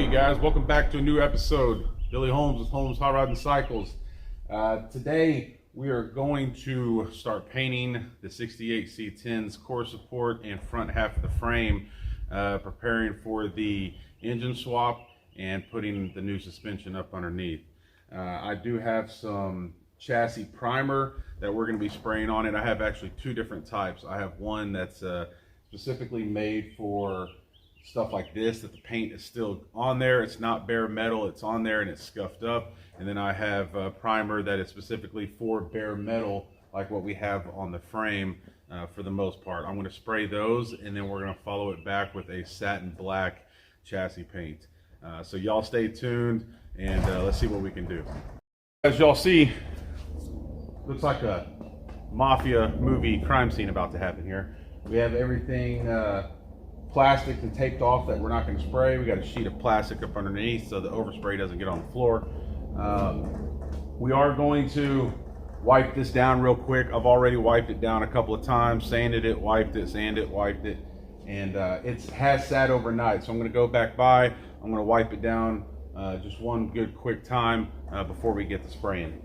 Hey guys, welcome back to a new episode. Billy Holmes with Holmes Hot Rod and Cycles. Today we are going to start painting the 68 C10's core support and front half of the frame, preparing for the engine swap and putting the new suspension up underneath. I do have some chassis primer that we're going to be spraying on it. I have actually two different types. I have one that's specifically made for stuff like this, that the paint is still on there, it's not bare metal, it's on there and it's scuffed up. And then I have a primer that is specifically for bare metal, like what we have on the frame for the most part. I'm going to spray those, and then we're going to follow it back with a satin black chassis paint. So y'all stay tuned, and let's see what we can do. As y'all see, looks like a mafia movie crime scene about to happen here. We have everything plastic and taped off that we're not going to spray. We got a sheet of plastic up underneath so the overspray doesn't get on the floor. We are going to wipe this down real quick. I've already wiped it down a couple of times, sanded it, wiped it, sanded it, wiped it, and it has sat overnight. So I'm going to go back by, I'm going to wipe it down just one good quick time before we get the spraying.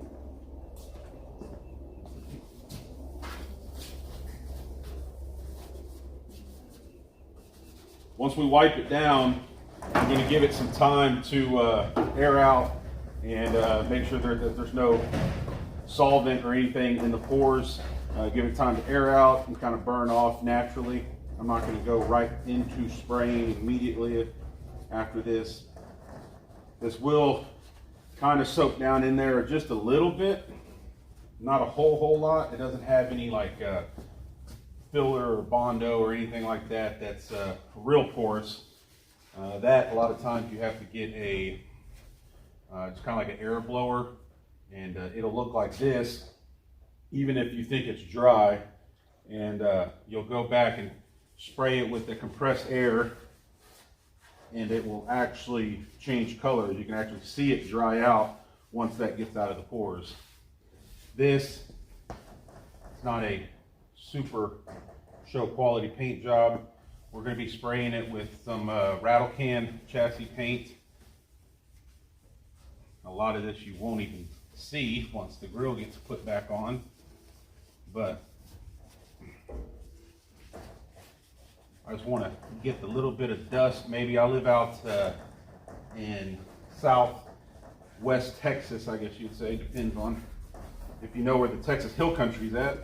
Once we wipe it down, I'm going to give it some time to air out and make sure that there's no solvent or anything in the pores. Give it time to air out and kind of burn off naturally. I'm not going to go right into spraying immediately after this. This will kind of soak down in there just a little bit, not a whole lot. It doesn't have any like filler or Bondo or anything like that that's real porous. That a lot of times you have to get a it's kind of like an air blower, and it'll look like this even if you think it's dry, and you'll go back and spray it with the compressed air and it will actually change colors. You can actually see it dry out once that gets out of the pores. This is not a super show quality paint job. We're going to be spraying it with some rattle can chassis paint. A lot of this you won't even see once the grill gets put back on, but I just want to get the little bit of dust. Maybe I live out in southwest Texas, I guess you'd say, depends on if you know where the Texas Hill Country's at.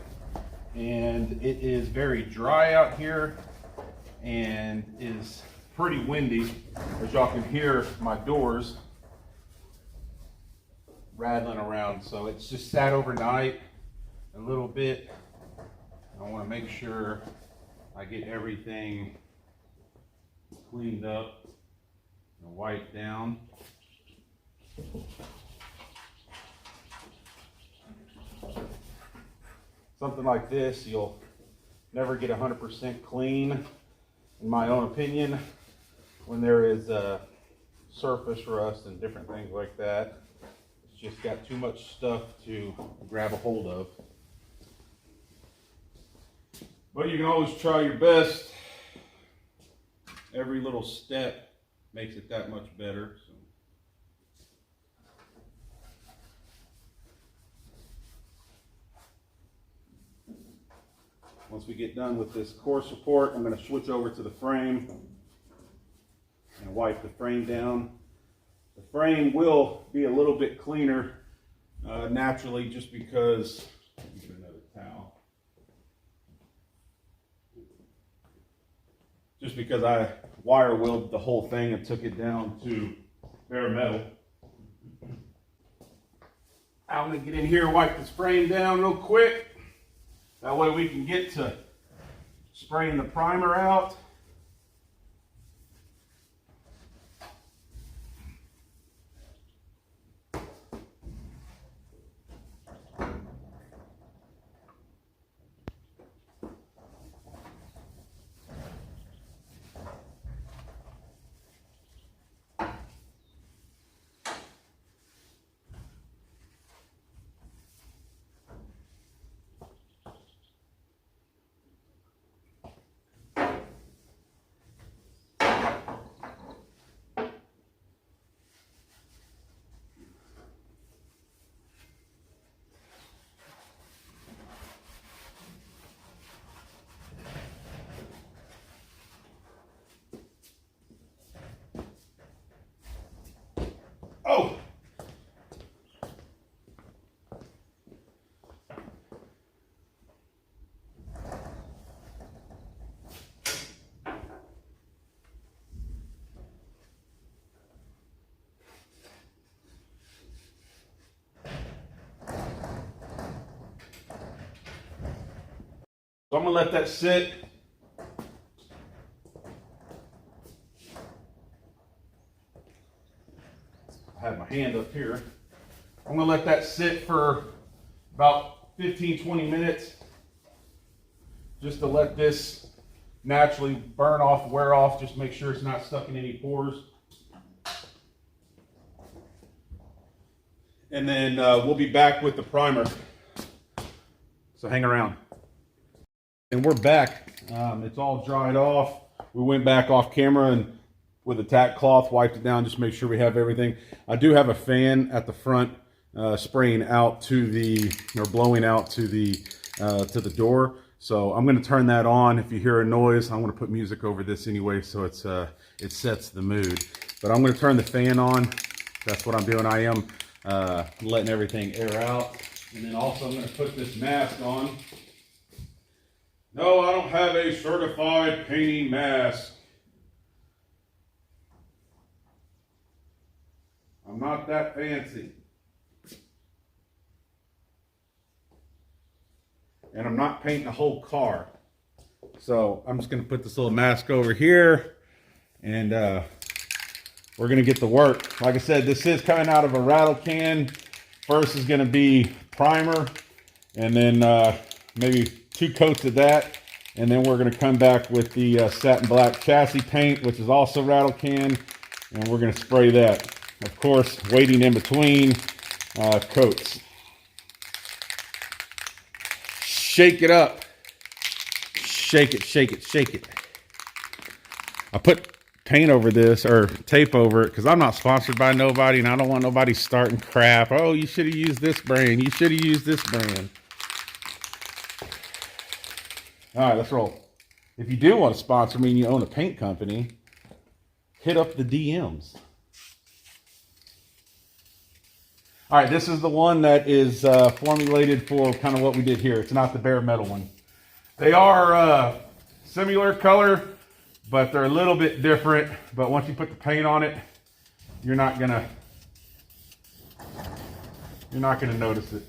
And it is very dry out here and is pretty windy. As y'all can hear my doors rattling around. So it's just sat overnight a little bit. I want to make sure I get everything cleaned up and wiped down. Something like this, you'll never get 100% clean, in my own opinion, when there is surface rust and different things like that. It's just got too much stuff to grab a hold of. But you can always try your best. Every little step makes it that much better. So. Once we get done with this core support, I'm going to switch over to the frame and wipe the frame down. The frame will be a little bit cleaner naturally, just because, let me get another towel. Just because I wire wheeled the whole thing and took it down to bare metal. I'm going to get in here and wipe this frame down real quick. That way we can get to spraying the primer out. I'm gonna let that sit. I have my hand up here. I'm gonna let that sit for about 15-20 minutes just to let this naturally burn off, wear off, just make sure it's not stuck in any pores. And then we'll be back with the primer. So hang around. And we're back. It's all dried off. We went back off camera and with a tack cloth wiped it down, just make sure we have everything. I do have a fan at the front spraying out to the, or blowing out to the door. So I'm going to turn that on. If you hear a noise, I'm going to put music over this anyway, so it's it sets the mood. But I'm going to turn the fan on. That's what I'm doing. I am letting everything air out. And then also I'm going to put this mask on. No, I don't have a certified painting mask. I'm not that fancy. And I'm not painting the whole car. So I'm just going to put this little mask over here and we're going to get to work. Like I said, this is coming out of a rattle can. First is going to be primer and then maybe 2 coats of that. And then we're going to come back with the satin black chassis paint, which is also rattle can. And we're going to spray that. Of course, waiting in between coats. Shake it up. Shake it, shake it, shake it. I put paint over this, or tape over it, because I'm not sponsored by nobody, and I don't want nobody starting crap. Oh, you should have used this brand. You should have used this brand. All right, let's roll. If you do want to sponsor me and you own a paint company, hit up the DMs. All right, this is the one that is formulated for kind of what we did here. It's not the bare metal one. They are similar color, but they're a little bit different. But once you put the paint on it, you're not gonna notice it.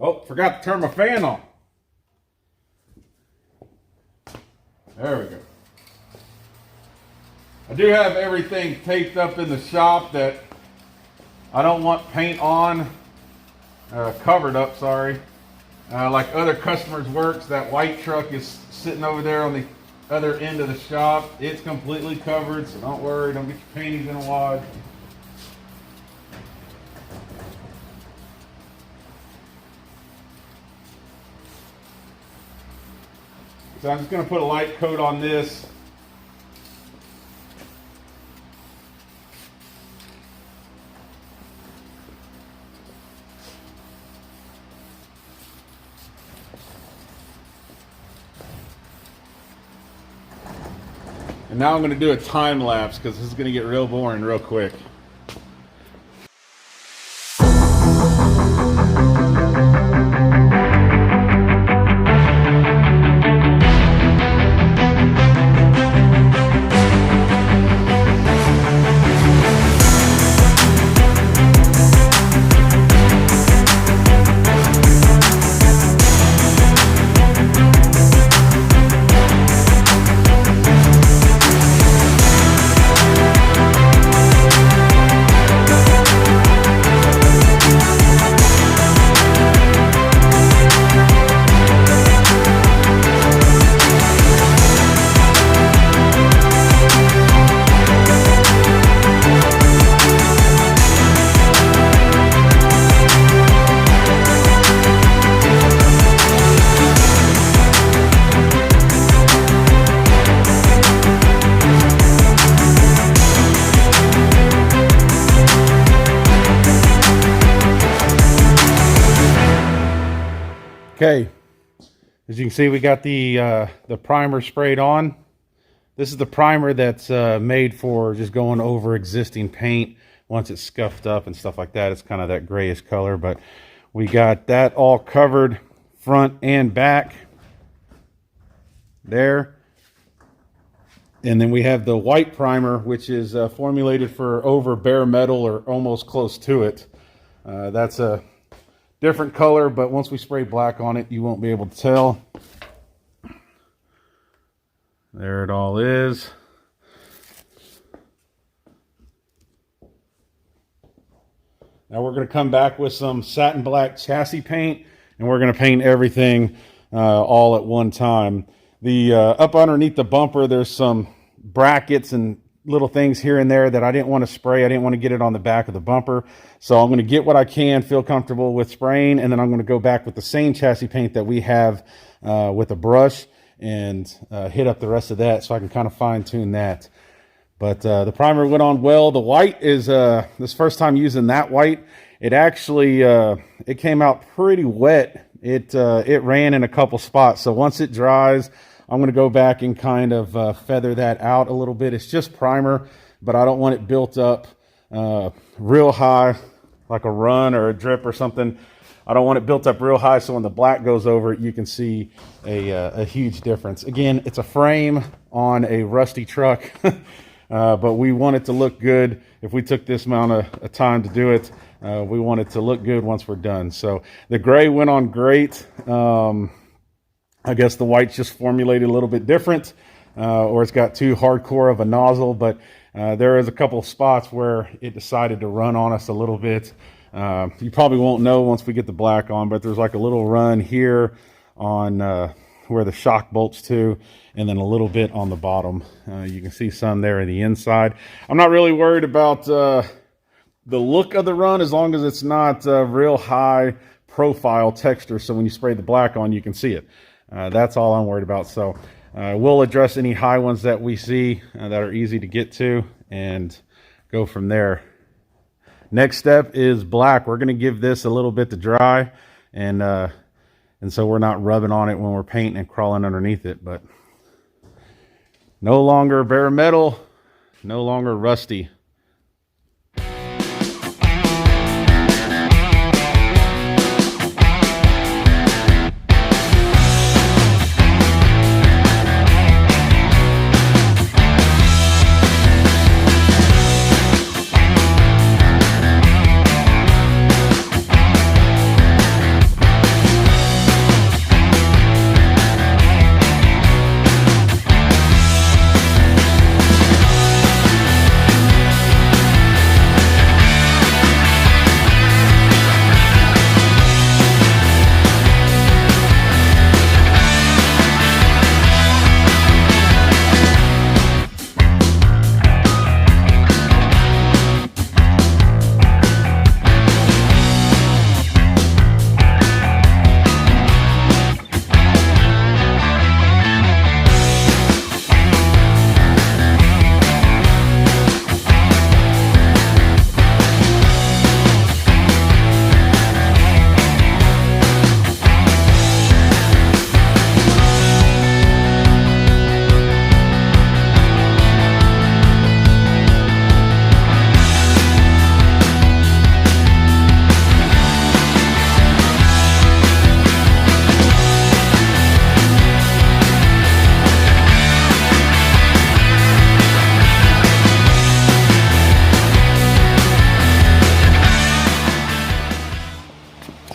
Oh, forgot to turn my fan on. There we go. I do have everything taped up in the shop that I don't want paint on, covered up, sorry. Like other customers' works, that white truck is sitting over there on the other end of the shop. It's completely covered, so don't worry, don't get your paintings in a wad. So I'm just going to put a light coat on this. And now I'm going to do a time lapse because this is going to get real boring real quick. Okay, as you can see, we got the primer sprayed on. This is the primer that's made for just going over existing paint once it's scuffed up and stuff like that. It's kind of that grayish color, but we got that all covered front and back there. And then we have the white primer, which is formulated for over bare metal or almost close to it. That's a different color, but once we spray black on it, you won't be able to tell. There it all is. Now we're going to come back with some satin black chassis paint, and we're going to paint everything all at one time. The up underneath the bumper, there's some brackets and little things here and there that I didn't want to spray. I didn't want to get it on the back of the bumper. So I'm going to get what I can, feel comfortable with spraying, and then I'm going to go back with the same chassis paint that we have with a brush and hit up the rest of that so I can kind of fine tune that. But the primer went on well. The white is this first time using that white. It actually it came out pretty wet. It ran in a couple spots. So once it dries, I'm going to go back and kind of feather that out a little bit. It's just primer, but I don't want it built up real high like a run or a drip or something. I don't want it built up real high so when the black goes over it, you can see a huge difference. Again, it's a frame on a rusty truck, but we want it to look good. If we took this amount of time to do it, we want it to look good once we're done. So the gray went on great. I guess the white's just formulated a little bit different, or it's got too hardcore of a nozzle, but there is a couple of spots where it decided to run on us a little bit. You probably won't know once we get the black on, but there's like a little run here on where the shock bolts to, and then a little bit on the bottom. You can see some there in the inside. I'm not really worried about the look of the run as long as it's not real high profile texture, so when you spray the black on, you can see it. That's all I'm worried about. So we'll address any high ones that we see that are easy to get to and go from there. Next step is black. We're going to give this a little bit to dry, and so we're not rubbing on it when we're painting and crawling underneath it. But no longer bare metal, no longer rusty.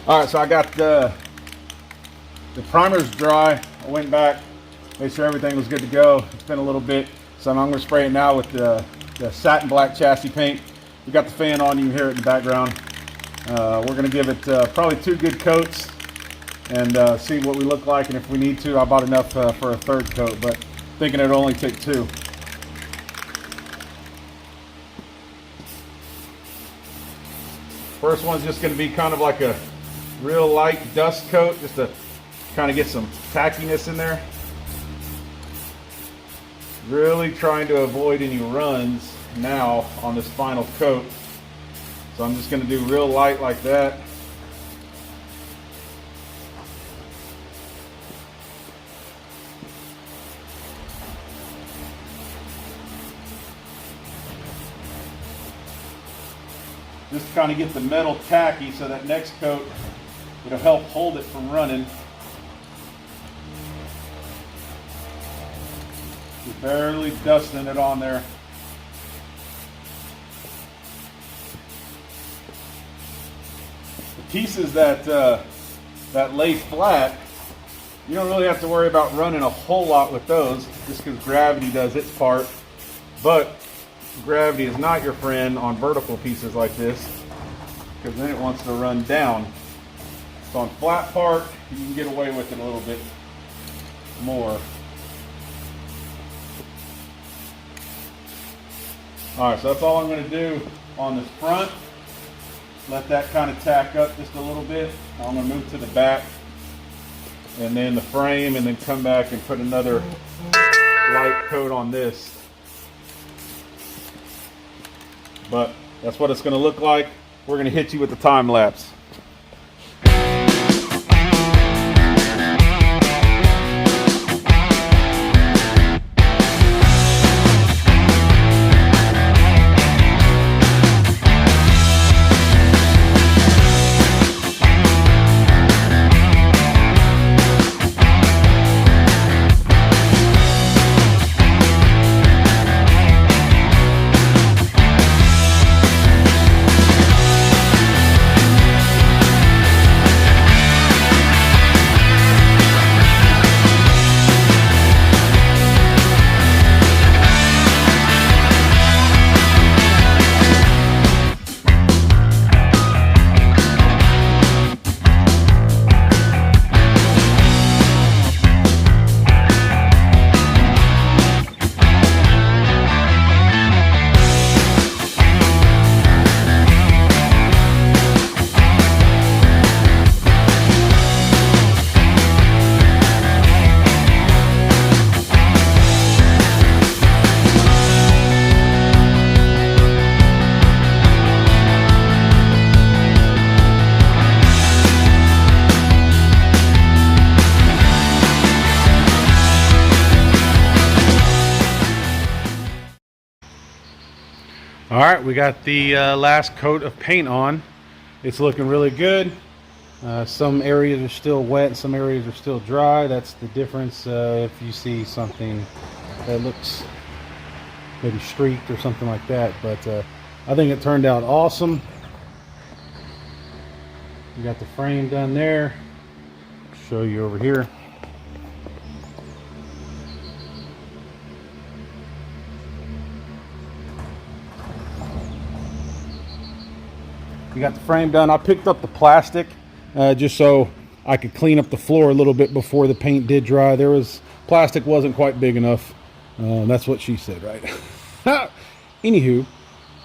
All right, so I got the primer's dry. I went back, made sure everything was good to go. It's been a little bit, so I'm gonna spray it now with the satin black chassis paint. We got the fan on, you can hear it in the background. We're gonna give it probably 2 good coats and see what we look like, and if we need to, I bought enough for a 3rd coat, but thinking it'll only take 2. First one's just gonna be kind of like a real light dust coat, just to kind of get some tackiness in there. Really trying to avoid any runs now on this final coat. So I'm just going to do real light like that. just to kind of get the metal tacky, so that next coat, it'll help hold it from running. Just barely dusting it on there. The pieces that lay flat, you don't really have to worry about running a whole lot with those, just because gravity does its part. But gravity is not your friend on vertical pieces like this, because then it wants to run down. So on flat part, you can get away with it a little bit more. All right, so that's all I'm going to do on this front. Let that kind of tack up just a little bit. I'm going to move to the back and then the frame, and then come back and put another light coat on this. But that's what it's going to look like. We're going to hit you with the time lapse. All right, we got the last coat of paint on. It's looking really good. Some areas are still wet, some areas are still dry. That's the difference if you see something that looks maybe streaked or something like that. But I think it turned out awesome. We got the frame done there. Show you over here. We got the frame done. I picked up the plastic just so I could clean up the floor a little bit before the paint did dry. Plastic wasn't quite big enough. That's what she said, right? Anywho,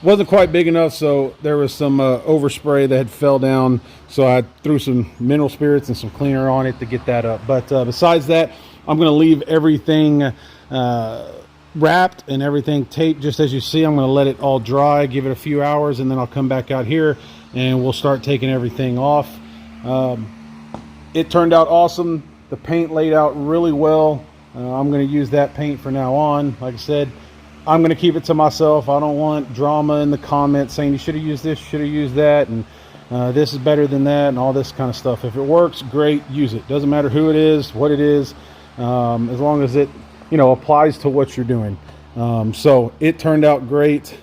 wasn't quite big enough, so there was some overspray that had fell down. So I threw some mineral spirits and some cleaner on it to get that up. But besides that, I'm going to leave everything wrapped and everything taped just as you see. I'm going to let it all dry, give it a few hours, and then I'll come back out here and we'll start taking everything off. It turned out awesome. The paint laid out really well. I'm going to use that paint for now on. Like I said, I'm going to keep it to myself. I don't want drama in the comments saying you should have used this, should have used that, and this is better than that, and all this kind of stuff. If it works, great, use it. Doesn't matter who it is, what it is, as long as it applies to what you're doing. So it turned out great.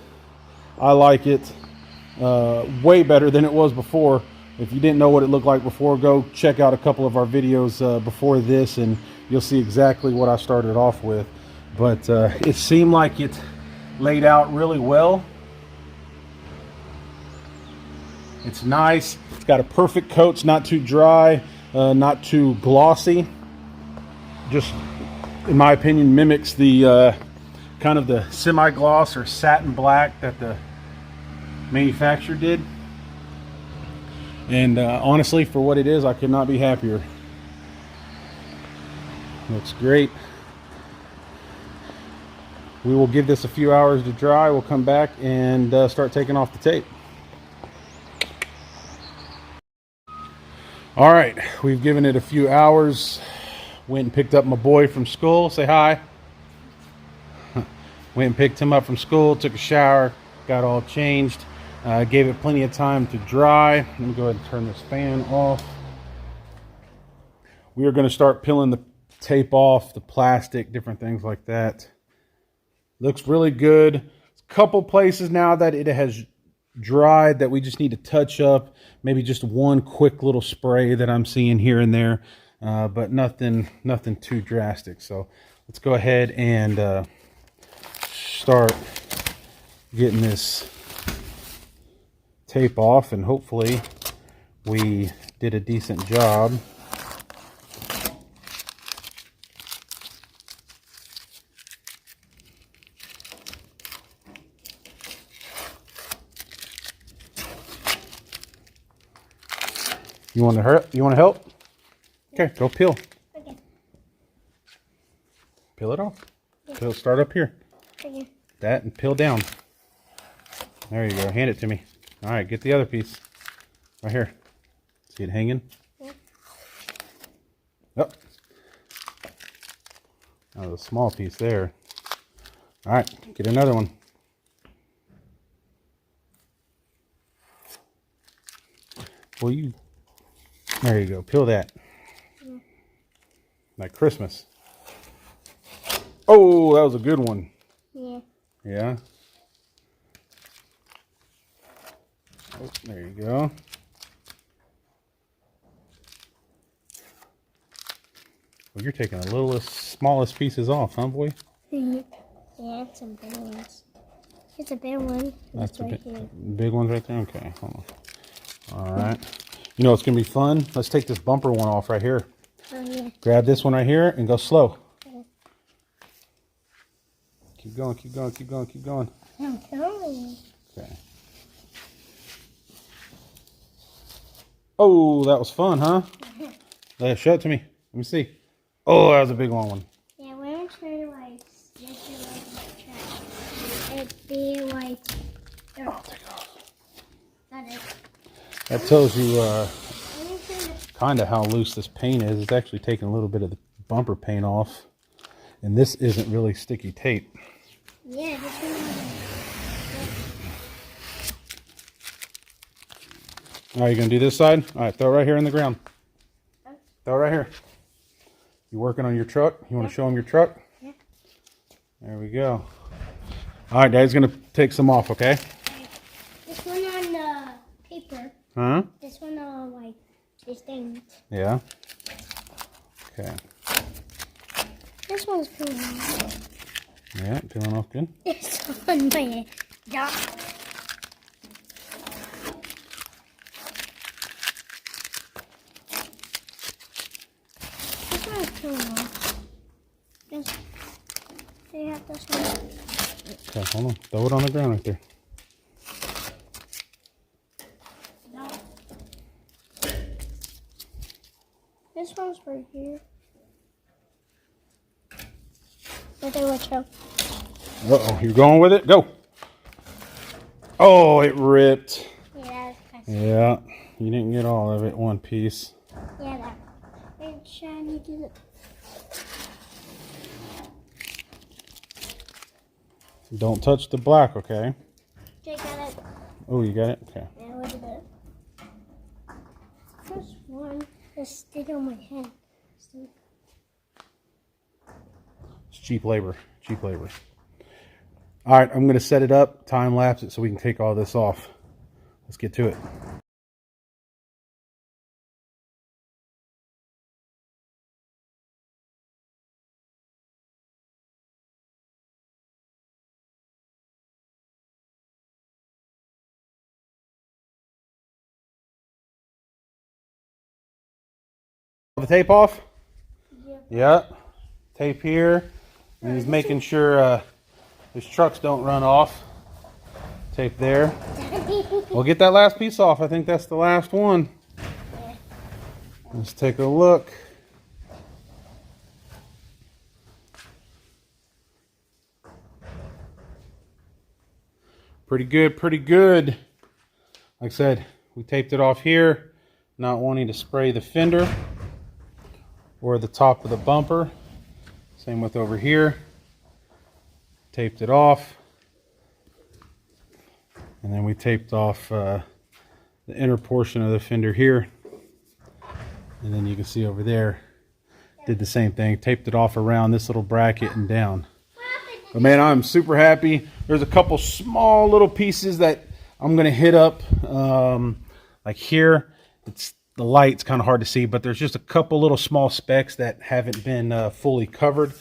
I like it way better than it was before. If you didn't know what it looked like before, go check out a couple of our videos before this, and you'll see exactly what I started off with. But it seemed like it laid out really well. It's nice. It's got a perfect coat. It's not too dry, not too glossy. Just, in my opinion, mimics the kind of the semi-gloss or satin black that the manufacturer did. And honestly, for what it is, I could not be happier. Looks great. We will give this a few hours to dry. We'll come back and start taking off the tape. All right, we've given it a few hours. Went and picked up my boy from school. Say hi. Went and picked him up from school, took a shower, got all changed. Gave it plenty of time to dry. Let me go ahead and turn this fan off. We are going to start peeling the tape off, the plastic, different things like that. Looks really good. A couple places now that it has dried that we just need to touch up. Maybe just one quick little spray that I'm seeing here and there, but nothing too drastic. So let's go ahead and start getting this tape off, and hopefully we did a decent job. You want to hurt? You want to help? Okay, go peel. Okay. Peel it off. Yeah. Peel. Start up here. Okay. That and peel down. There you go. Hand it to me. All right, get the other piece. Right here. See it hanging? Yeah. Yep. That was a small piece there. All right, get another one. Well, you... There you go. Peel that. Yeah. Like Christmas. Oh, that was a good one. Yeah. Yeah? Oh, there you go. Well, you're taking the littlest, smallest pieces off, huh, boy? Yeah, it's some big ones. It's a big one. That's right here. Big ones right there? Okay, hold on. All right. You know what's going to be fun? Let's take this bumper one off right here. Oh, yeah. Grab this one right here and go slow. Okay. Keep going, keep going, keep going, keep going. I'm going. Okay. Oh, that was fun, huh? Show it to me. Let me see. Oh, that was a big long one. Yeah, when I'm trying to like it'd be like. Oh, take it off. That is. That tells you kind of how loose this paint is. It's actually taking a little bit of the bumper paint off. And this isn't really sticky tape. Yeah, this one. All right, you going to do this side? All right, throw it right here in the ground. Throw it right here. You working on your truck? You want to show them your truck? Yeah. There we go. All right, Dad's going to take some off, okay? This one on the paper. Huh? This one on like these things. Yeah. Okay. This one's peeling off. Yeah, peeling off good. This one, yeah. This one's peeling off. They have this one. Okay, hold on. Throw it on the ground right there. This one's right here. Right there, watch out. Uh-oh, you're going with it? Go. Oh, it ripped. Yeah, yeah, you didn't get all of it, one piece. Yeah, that. It's shiny to the... Don't touch the black, okay? Okay, got it. Oh, you got it? Okay. Yeah, look at that. First one. Just stick on my head. It's cheap labor. Cheap labor. All right, I'm going to set it up, time lapse it so we can take all this off. Let's get to it. The tape off? Yeah. Tape here. And he's making sure his trucks don't run off. Tape there. We'll get that last piece off. I think that's the last one. Let's take a look. Pretty good, pretty good. Like I said, we taped it off here, not wanting to spray the fender or the top of the bumper. Same with over here. Taped it off. And then we taped off the inner portion of the fender here. And then you can see over there, did the same thing, taped it off around this little bracket and down. But man, I'm super happy. There's a couple small little pieces that I'm gonna hit up, like here. It's the light's kind of hard to see, but there's just a couple little small specks that haven't been fully covered,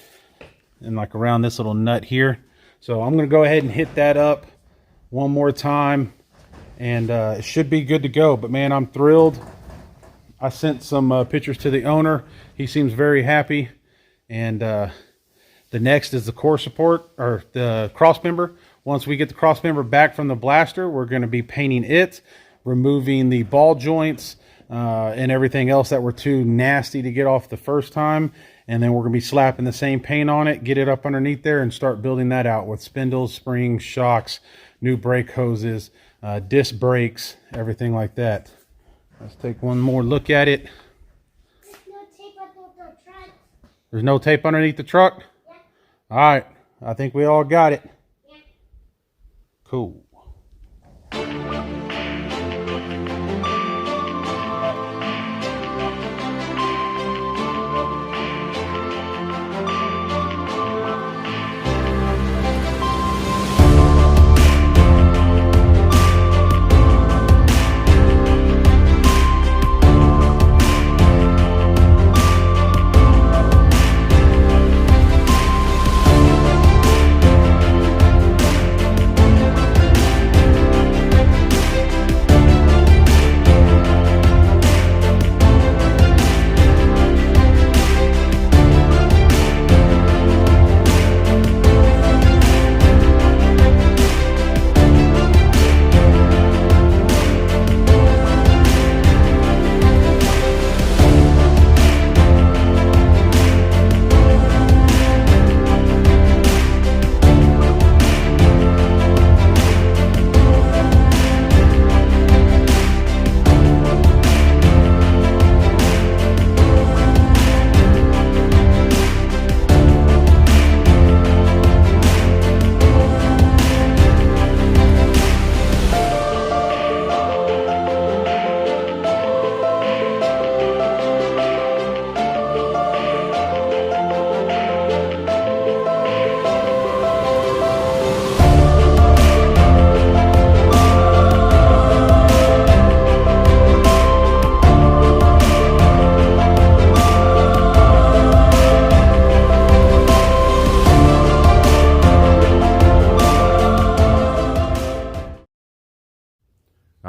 and like around this little nut here. So I'm gonna go ahead and hit that up one more time, and it should be good to go. But man, I'm thrilled. I sent some pictures to the owner. He seems very happy. And the next is the core support, or the cross member. Once we get the cross member back from the blaster, we're going to be painting it, removing the ball joints and everything else that were too nasty to get off the first time. And then we're going to be slapping the same paint on it, get it up underneath there, and start building that out with spindles, springs, shocks, new brake hoses, disc brakes, everything like that. Let's take one more look at it. There's no tape underneath the truck. There's no tape underneath the truck? Yeah. All right. I think we all got it. Yeah. Cool.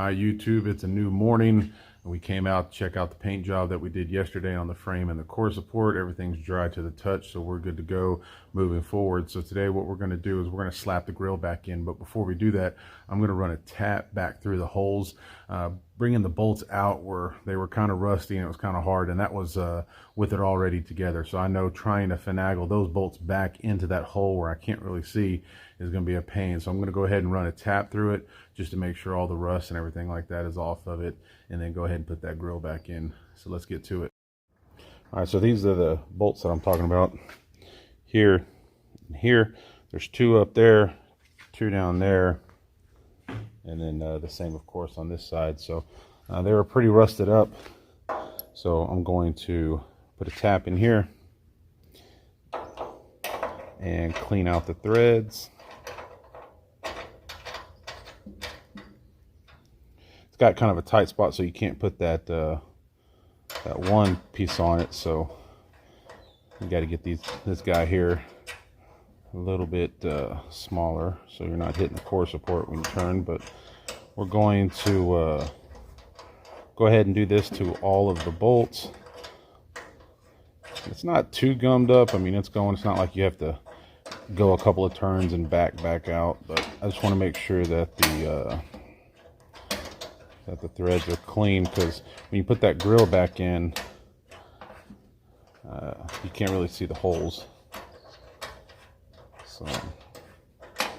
Hi YouTube, it's a new morning. We came out to check out the paint job that we did yesterday on the frame and the core support. Everything's dry to the touch, so we're good to go moving forward. So today what we're going to do is we're going to slap the grill back in. But before we do that, I'm going to run a tap back through the holes, bringing the bolts out where they were kind of rusty and it was kind of hard, and that was with it already together. So I know trying to finagle those bolts back into that hole where I can't really see is going to be a pain. So I'm going to go ahead and run a tap through it just to make sure all the rust and everything like that is off of it, and then go ahead and put that grill back in. So let's get to it. All right, so these are the bolts that I'm talking about. Here and here, there's two up there, two down there, and then the same of course on this side. So they were pretty rusted up, so I'm going to put a tap in here and clean out the threads. It's got kind of a tight spot, so you can't put that that one piece on it, so you got to get this guy here a little bit smaller, so you're not hitting the core support when you turn. But we're going to go ahead and do this to all of the bolts. It's not too gummed up. I mean, it's not like you have to go a couple of turns and back out, but I just want to make sure that the threads are clean, because when you put that grill back in, you can't really see the holes. So it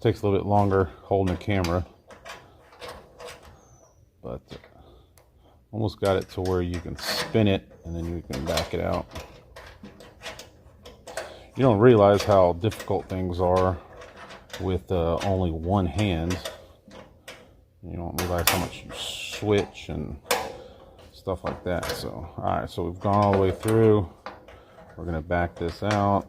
takes a little bit longer holding the camera, but almost got it to where you can spin it and then you can back it out. You don't realize how difficult things are with only one hand. You don't realize how much you switch and stuff like that. So, all right, so we've gone all the way through. We're gonna back this out.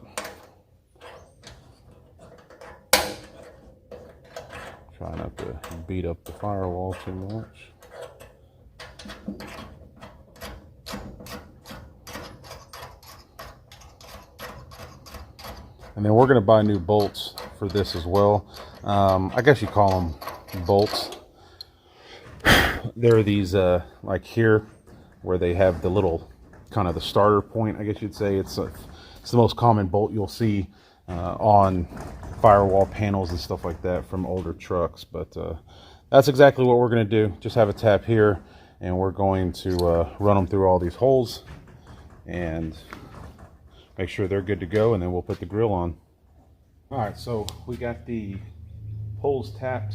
Try not to beat up the firewall too much. And then we're going to buy new bolts for this as well. I guess you call them bolts. There are these like here where they have the little kind of the starter point, I guess you'd say. It's the most common bolt you'll see on firewall panels and stuff like that from older trucks. But that's exactly what we're going to do. Just have a tap here, and we're going to run them through all these holes and make sure they're good to go, and then we'll put the grill on. All right, so we got the holes tapped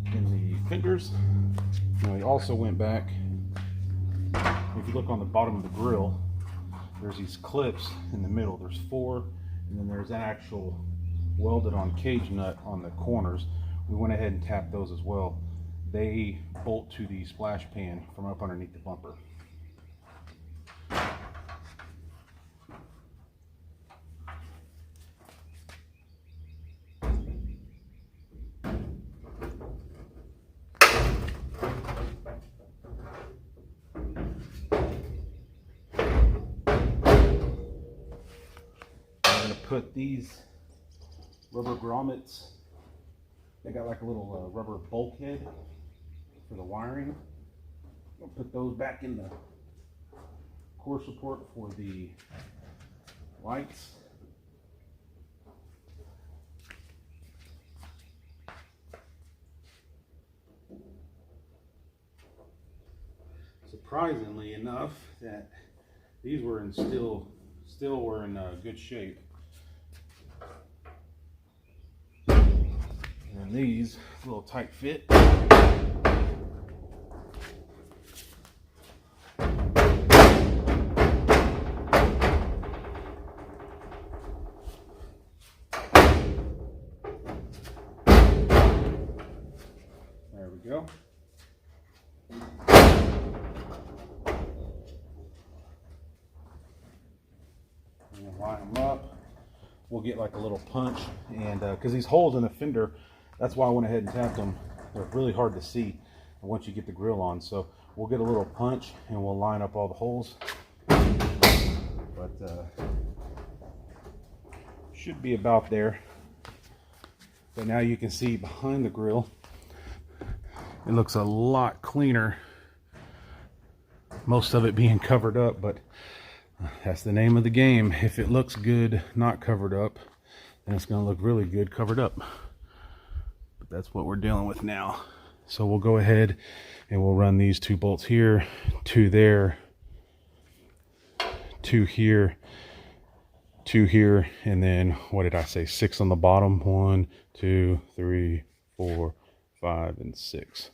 in the fenders, and we also went back. If you look on the bottom of the grill, there's these clips in the middle. There's 4, and then there's an actual welded on cage nut on the corners. We went ahead and tapped those as well. They bolt to the splash pan from up underneath the bumper. Put these rubber grommets. They got like a little rubber bulkhead for the wiring. I'll put those back in the core support for the lights. Surprisingly enough, that these were in still were in good shape. And these, a little tight fit. There we go. And line them up. We'll get like a little punch, and because these holes in the fender, that's why I went ahead and tapped them. They're really hard to see once you get the grill on. So we'll get a little punch and we'll line up all the holes. But should be about there. But now you can see behind the grill, it looks a lot cleaner. Most of it being covered up, but that's the name of the game. If it looks good not covered up, then it's going to look really good covered up. But that's what we're dealing with now. So we'll go ahead and we'll run these 2 bolts here, 2 there, 2 here, 2 here, and then what did I say, 6 on the bottom. 1, 2, 3, 4, 5, and 6.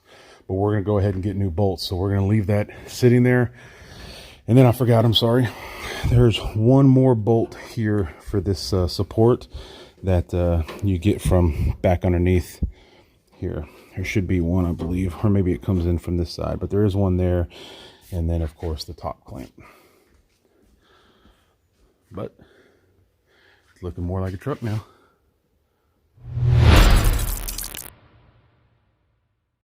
But we're going to go ahead and get new bolts. So we're going to leave that sitting there. And then I forgot, I'm sorry, there's one more bolt here for this support that you get from back underneath here. There should be one, I believe, or maybe it comes in from this side, but there is one there. And then, of course, the top clamp. But it's looking more like a truck now.